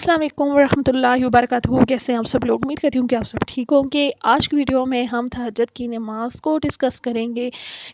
अस्सलाम वालेकुम वरहमतुल्लाहि वबरकातुहू। कैसे हैं आप सब लोग? उम्मीद करती हूँ कि आप सब ठीक होंगे। आज की वीडियो में हम तहज्जुद की नमाज़ को डिस्कस करेंगे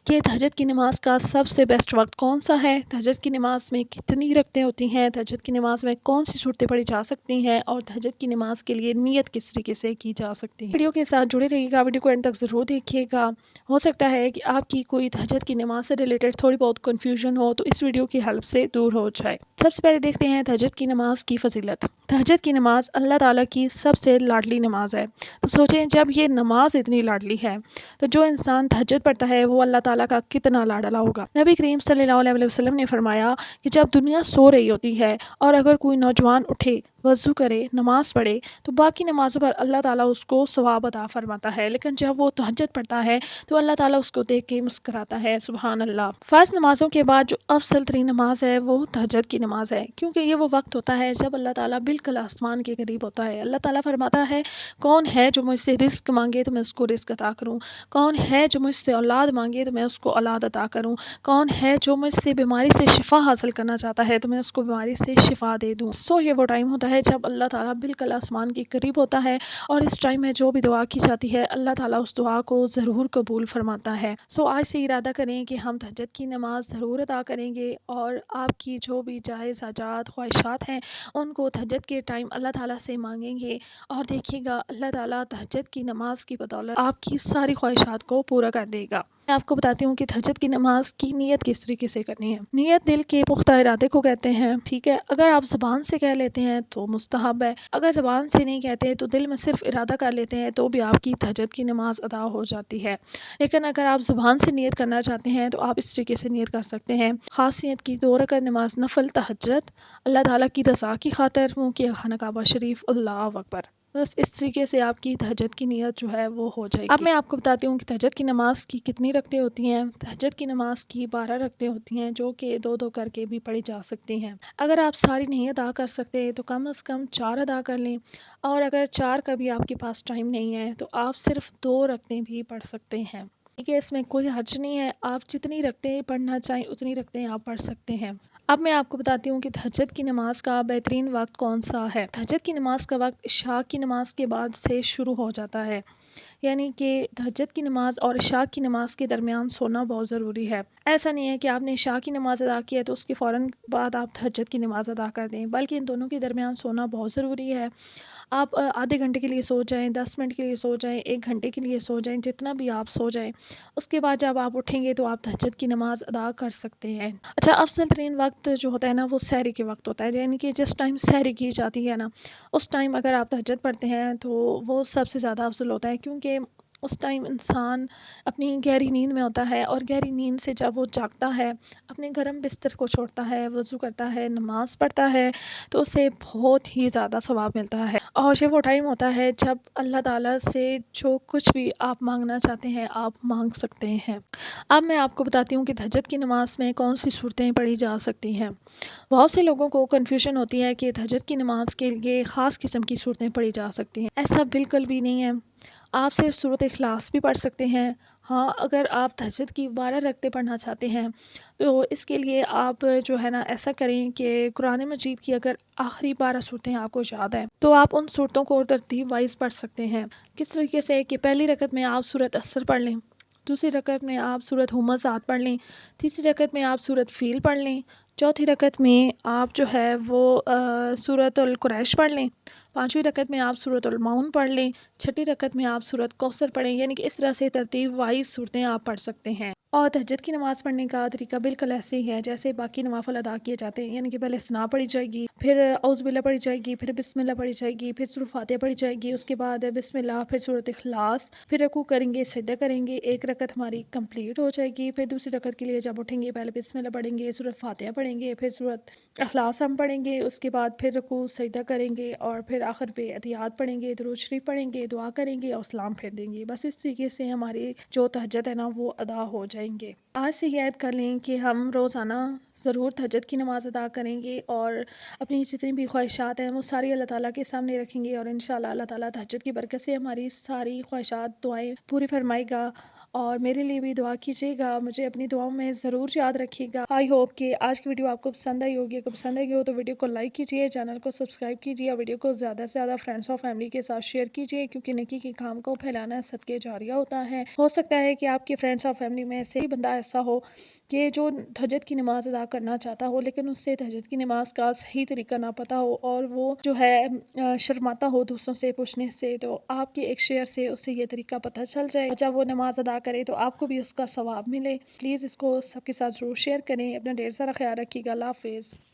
कि तहज्जुद की नमाज़ का सबसे बेस्ट वक्त कौन सा है, तहज्जुद की नमाज़ में कितनी रकतें होती हैं, तहज्जुद की नमाज़ में कौन सी सूरतें पढ़ी जा सकती हैं और तहज्जुद की नमाज़ के लिए नियत किस तरीके से की जा सकती है। वीडियो के साथ जुड़े रहिएगा, वीडियो को एंड तक ज़रूर देखिएगा। हो सकता है कि आपकी कोई तहज्जुद की नमाज़ से रिलेटेड थोड़ी बहुत कन्फ्यूजन हो तो इस वीडियो की हेल्प से दूर हो जाए। सबसे पहले देखते हैं तहज्जुद की नमाज़ की फजीलत। तहज्जुद की नमाज़ अल्लाह ताला की सबसे लाडली नमाज़ है। तो सोचें, जब ये नमाज़ इतनी लाडली है तो जो इंसान तहज्जुद पढ़ता है वो अल्लाह ताला का कितना लाडला होगा। नबी करीम सल्लल्लाहु अलैहि वसल्लम ने फरमाया कि जब दुनिया सो रही होती है और अगर कोई नौजवान उठे, वज़ू करे, नमाज़ पढ़े तो बाकी नमाज़ों पर अल्लाह ताला उसको सवाब अता फरमाता है, लेकिन जब वो तहज्जुद पढ़ता है तो अल्लाह ताला उसको देख के मुस्कुराता है। सुभान अल्लाह। फ़र्ज़ नमाज़ों के बाद जो अफ़ज़ल तरीन नमाज़ है वो तहज्जुद की नमाज़ है, क्योंकि ये वो वक्त होता है जब अल्लाह ताला बिल्कुल आसमान के करीब होता है। अल्लाह ताला फरमाता है, कौन है जो मुझसे रिज़्क मांगे तो मैं उसको रिज़्क अता करूँ, कौन है जो मुझसे औलाद मांगे तो मैं उसको औलाद अता करूँ, कौन है जो मुझसे बीमारी से शिफा हासिल करना चाहता है तो मैं उसको बीमारी से शिफा दे दूँ। सो ये वो टाइम होता है जब अल्लाह ताला बिल्कुल आसमान के करीब होता है और इस टाइम में जो भी दुआ की जाती है अल्लाह ताला उस दुआ को ज़रूर कबूल फरमाता है। सो आज से इरादा करें कि हम तहज्जुद की नमाज़ ज़रूर अदा करेंगे और आपकी जो भी जायज़ हाजात ख्वाहिशात हैं उनको तहज्जुद के टाइम अल्लाह ताला से मांगेंगे और देखिएगा अल्लाह ताला तहज्जुद की नमाज़ की बदौलत आपकी सारी ख्वाहिशात को पूरा कर देगा। मैं आपको बताती हूँ कि तहज्जुद की नमाज की नियत किस तरीके से करनी है। नियत दिल के पुख्ता इरादे को कहते हैं, ठीक है। अगर आप ज़बान से कह लेते हैं तो मुस्तहब है, अगर ज़बान से नहीं कहते तो दिल में सिर्फ इरादा कर लेते हैं तो भी आपकी तहज्जुद की नमाज अदा हो जाती है। लेकिन अगर आप ज़ुबान से नियत करना चाहते हैं तो आप इस तरीके से नियत कर सकते हैं। ख़ास नियत की 2 रकात नमाज नफ़ल तहज्जुद अल्लाह ताला की रज़ा की खातिर मुँह किया खाना काबा शरीफ, अल्लाहु अकबर। बस इस तरीके से आपकी तहज्जुद की नियत जो है वो हो जाएगी। अब मैं आपको बताती हूँ कि तहज्जुद की नमाज़ की कितनी रकतें होती हैं। तहज्जुद की नमाज़ की 12 रकतें होती हैं जो कि 2-2 करके भी पढ़ी जा सकती हैं। अगर आप सारी नहीं अदा कर सकते तो कम से कम 4 अदा कर लें और अगर 4 का भी आपके पास टाइम नहीं है तो आप सिर्फ 2 रकतें भी पढ़ सकते हैं। ठीक है, इसमें कोई हर्ज नहीं है, आप जितनी रकतें पढ़ना चाहें उतनी रकतें आप पढ़ सकते हैं। अब मैं आपको बताती हूँ कि तहज्जुद की नमाज़ का बेहतरीन वक्त कौन सा है। तहज्जुद की नमाज़ का वक्त इशा की नमाज़ के बाद से शुरू हो जाता है, यानी कि तहज्जुद की नमाज़ और इशा की नमाज़ के दरमियान सोना बहुत ज़रूरी है। ऐसा नहीं है कि आपने इशा की नमाज़ अदा की है तो उसके फ़ौरन बाद आप तहज्जुद की नमाज़ अदा कर दें, बल्कि इन दोनों के दरमियान सोना बहुत ज़रूरी है। आप आधे घंटे के लिए सो जाएँ, 10 मिनट के लिए सो जाएँ, 1 घंटे के लिए सो जाएँ, जितना भी आप सो जाएँ। उसके बाद जब आप उठेंगे तो आप तहज्जुद की नमाज़ अदा कर सकते हैं। अच्छा, अफ़ज़ल तरीन वक्त जो होता है ना वो सहरी के वक्त होता है, यानी कि जिस टाइम सहरी की जाती है ना उस टाइम अगर आप तहज्जुद पढ़ते हैं तो वो सबसे ज़्यादा अफ़ज़ल होता है, क्योंकि उस टाइम इंसान अपनी गहरी नींद में होता है और गहरी नींद से जब वो जागता है, अपने गर्म बिस्तर को छोड़ता है, वज़ू करता है, नमाज़ पढ़ता है तो उसे बहुत ही ज़्यादा सवाब मिलता है। और ये वो टाइम होता है जब अल्लाह ताला से जो कुछ भी आप मांगना चाहते हैं आप मांग सकते हैं। अब मैं आपको बताती हूँ कि तहज्जुद की नमाज़ में कौन सी सूरतें पढ़ी जा सकती हैं। बहुत से लोगों को कन्फ्यूजन होती है कि तहज्जुद की नमाज़ के लिए ख़ास किस्म की सूरतें पढ़ी जा सकती हैं। ऐसा बिल्कुल भी नहीं है। आप सिर्फ सूरत इखलास भी पढ़ सकते हैं। हाँ, अगर आप तहज्जुद की 12 रकतें पढ़ना चाहते हैं तो इसके लिए आप जो है ना ऐसा करें कि कुरान मजीद की अगर आखिरी 12 सूरतें आपको याद हैं तो आप उन सूरतों को तरतीब वाइज पढ़ सकते हैं। किस तरीके से कि पहली रकत में आप सूरत असर पढ़ लें, दूसरी रकत में आप सूरत हुमज़ात पढ़ लें, तीसरी रकत में आप सूरत फ़ील पढ़ लें, चौथी रकत में आप जो है वो सूरत अल कुरैश पढ़ लें, पाँचवीं रकत में आप सूरत अल माउन पढ़ लें, छठी रकत में आप सूरत कौसर पढ़ें। यानी कि इस तरह से तरतीब वाइज सूरतें आप पढ़ सकते हैं। और तहज्जुद की नमाज़ पढ़ने का तरीका बिल्कुल ऐसे ही है जैसे बाकी नवाफ़िल अदा किए जाते हैं, यानी कि पहले सना पढ़ी जाएगी, फिर औज़ बिल्ला पढ़ी जाएगी, फिर बिस्मिल्लाह पढ़ी जाएगी, फिर सूरह फातिहा पढ़ी जाएगी, उसके बाद बिस्मिल्लाह, फिर सूरत इखलास, फिर रुकू करेंगे, सजदा करेंगे, एक रकत हमारी कंप्लीट हो जाएगी। फिर दूसरी रकत के लिए जब उठेंगे पहले बिस्मिल्लाह पढ़ेंगे, सूरत फातिहा पढ़ेंगे, फिर सूरत इखलास हम पढ़ेंगे, उसके बाद फिर रुकू सजदा करेंगे और फिर आखिर पे अतियात पढ़ेंगे, दुरूद शरीफ पढ़ेंगे, दुआ करेंगे और सलाम फेर देंगे। बस इस तरीके से हमारी जो तहज्जुद है ना वो अदा हो जाएंगे। आज से याद कर लें कि हम रोज़ाना ज़रूर तहज्जुद की नमाज़ अदा करेंगे और अपनी जितनी भी ख्वाहिशात हैं वो सारी अल्लाह ताला के सामने रखेंगे और इंशाअल्लाह अल्लाह ताला तहज्जुद की बरकत से हमारी सारी ख्वाहिशात दुआएं पूरी फरमाएगा اور میرے لیے بھی دعا کیجیے گا، مجھے اپنی دعاؤں میں ضرور یاد رکھیے گا۔ آئی ہوپ کہ آج کی ویڈیو آپ کو پسند آئی ہوگی۔ اگر پسند آئی ہو تو ویڈیو کو لائک کیجیے، چینل کو سبسکرائب کیجیے اور ویڈیو کو زیادہ سے زیادہ فرینڈس اور فیملی کے ساتھ شیئر کیجیے، کیونکہ نیکی کے کام کو پھیلانا صدقے جاریہ ہوتا ہے۔ ہو سکتا ہے کہ آپ کے فرینڈس اور فیملی میں سے ہی بندہ ایسا ہو کہ جو تہجد کی نماز ادا کرنا چاہتا ہو، لیکن اس سے تہجد کی نماز کا صحیح طریقہ نہ پتہ ہو اور وہ جو ہے شرماتا ہو دوسروں سے پوچھنے سے، تو آپ کے ایک شیئر سے اسے یہ طریقہ پتہ چل جائے، جب وہ نماز ادا کرے تو آپ کو بھی اس کا ثواب ملے۔ پلیز اس کو سب کے ساتھ ضرور شیئر کریں۔ اپنا ڈھیر سارا خیال رکھیے گا۔ اللہ حافظ۔